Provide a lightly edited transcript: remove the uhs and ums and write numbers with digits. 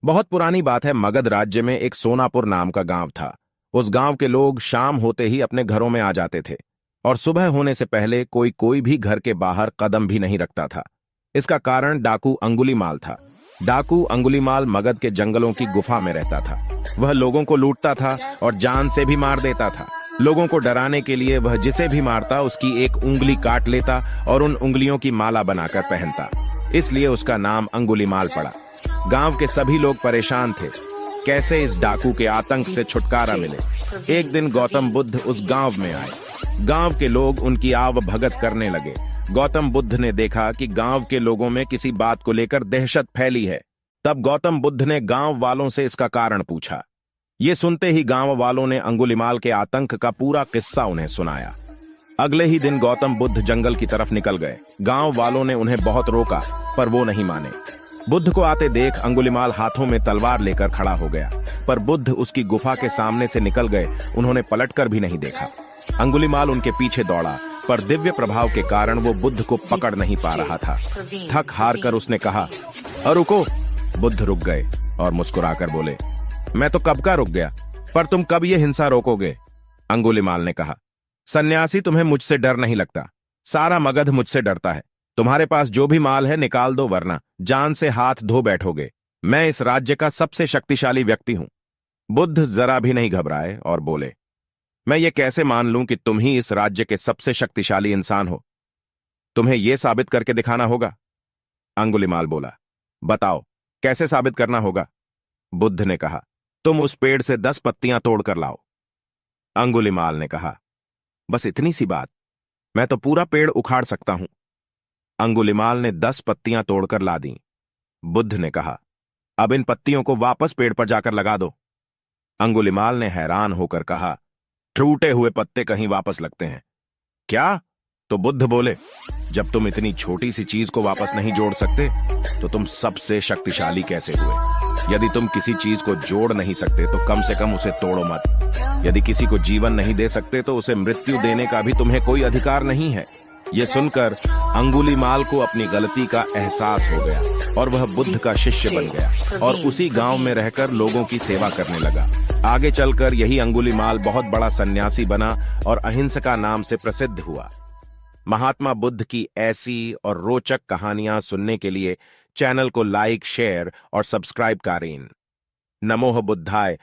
बहुत पुरानी बात है। मगध राज्य में एक सोनापुर नाम का गांव था। उस गांव के लोग शाम होते ही अपने घरों में आ जाते थे और सुबह होने से पहले कोई कोई भी घर के बाहर कदम भी नहीं रखता था। इसका कारण डाकू अंगुलीमाल था। डाकू अंगुलीमाल मगध के जंगलों की गुफा में रहता था। वह लोगों को लूटता था और जान से भी मार देता था। लोगों को डराने के लिए वह जिसे भी मारता उसकी एक उंगली काट लेता और उन उंगलियों की माला बनाकर पहनता। इसलिए उसका नाम अंगुलीमाल पड़ा। गांव के सभी लोग परेशान थे, कैसे इस डाकू के आतंक से छुटकारा मिले। एक दिन गौतम बुद्ध उस गांव में आए। गांव के लोग उनकी आव भगत करने लगे। गौतम बुद्ध ने देखा कि गांव के लोगों में किसी बात को लेकर दहशत फैली है। तब गौतम बुद्ध ने गांव वालों से इसका कारण पूछा। ये सुनते ही गांव वालों ने अंगुलीमाल के आतंक का पूरा किस्सा उन्हें सुनाया। अगले ही दिन गौतम बुद्ध जंगल की तरफ निकल गए। गांव वालों ने उन्हें बहुत रोका, पर वो नहीं माने। बुद्ध को आते देख अंगुलीमाल हाथों में तलवार लेकर खड़ा हो गया, पर बुद्ध उसकी गुफा के सामने से निकल गए। उन्होंने पलटकर भी नहीं देखा। अंगुलीमाल उनके पीछे दौड़ा, पर दिव्य प्रभाव के कारण वो बुद्ध को पकड़ नहीं पा रहा था। थक हार कर उसने कहा, रुको। बुद्ध रुक गए और मुस्कुराकर बोले, मैं तो कब का रुक गया, पर तुम कब ये हिंसा रोकोगे? अंगुलीमाल ने कहा, सन्यासी, तुम्हें मुझसे डर नहीं लगता। सारा मगध मुझसे डरता है। तुम्हारे पास जो भी माल है निकाल दो, वरना जान से हाथ धो बैठोगे। मैं इस राज्य का सबसे शक्तिशाली व्यक्ति हूं। बुद्ध जरा भी नहीं घबराए और बोले, मैं ये कैसे मान लूं कि तुम ही इस राज्य के सबसे शक्तिशाली इंसान हो? तुम्हें यह साबित करके दिखाना होगा। अंगुलीमाल बोला, बताओ कैसे साबित करना होगा? बुद्ध ने कहा, तुम उस पेड़ से 10 पत्तियां तोड़कर लाओ। अंगुलीमाल ने कहा, बस इतनी सी बात? मैं तो पूरा पेड़ उखाड़ सकता हूं। अंगुलीमाल ने 10 पत्तियां तोड़कर ला दी। बुद्ध ने कहा, अब इन पत्तियों को वापस पेड़ पर जाकर लगा दो। अंगुलीमाल ने हैरान होकर कहा, टूटे हुए पत्ते कहीं वापस लगते हैं क्या? तो बुद्ध बोले, जब तुम इतनी छोटी सी चीज को वापस नहीं जोड़ सकते तो तुम सबसे शक्तिशाली कैसे हुए? यदि तुम किसी चीज को जोड़ नहीं सकते तो कम से कम उसे तोड़ो मत। यदि किसी को जीवन नहीं दे सकते तो उसे मृत्यु देने का भी तुम्हें कोई अधिकार नहीं है। यह सुनकर अंगुलीमाल को अपनी गलती का एहसास हो गया और वह बुद्ध का शिष्य बन गया और उसी गांव में रहकर लोगों की सेवा करने लगा। आगे चलकर यही अंगुलीमाल बहुत बड़ा सन्यासी बना और अहिंसका नाम से प्रसिद्ध हुआ। महात्मा बुद्ध की ऐसी और रोचक कहानियां सुनने के लिए चैनल को लाइक, शेयर और सब्सक्राइब करें। नमोः बुद्धाय।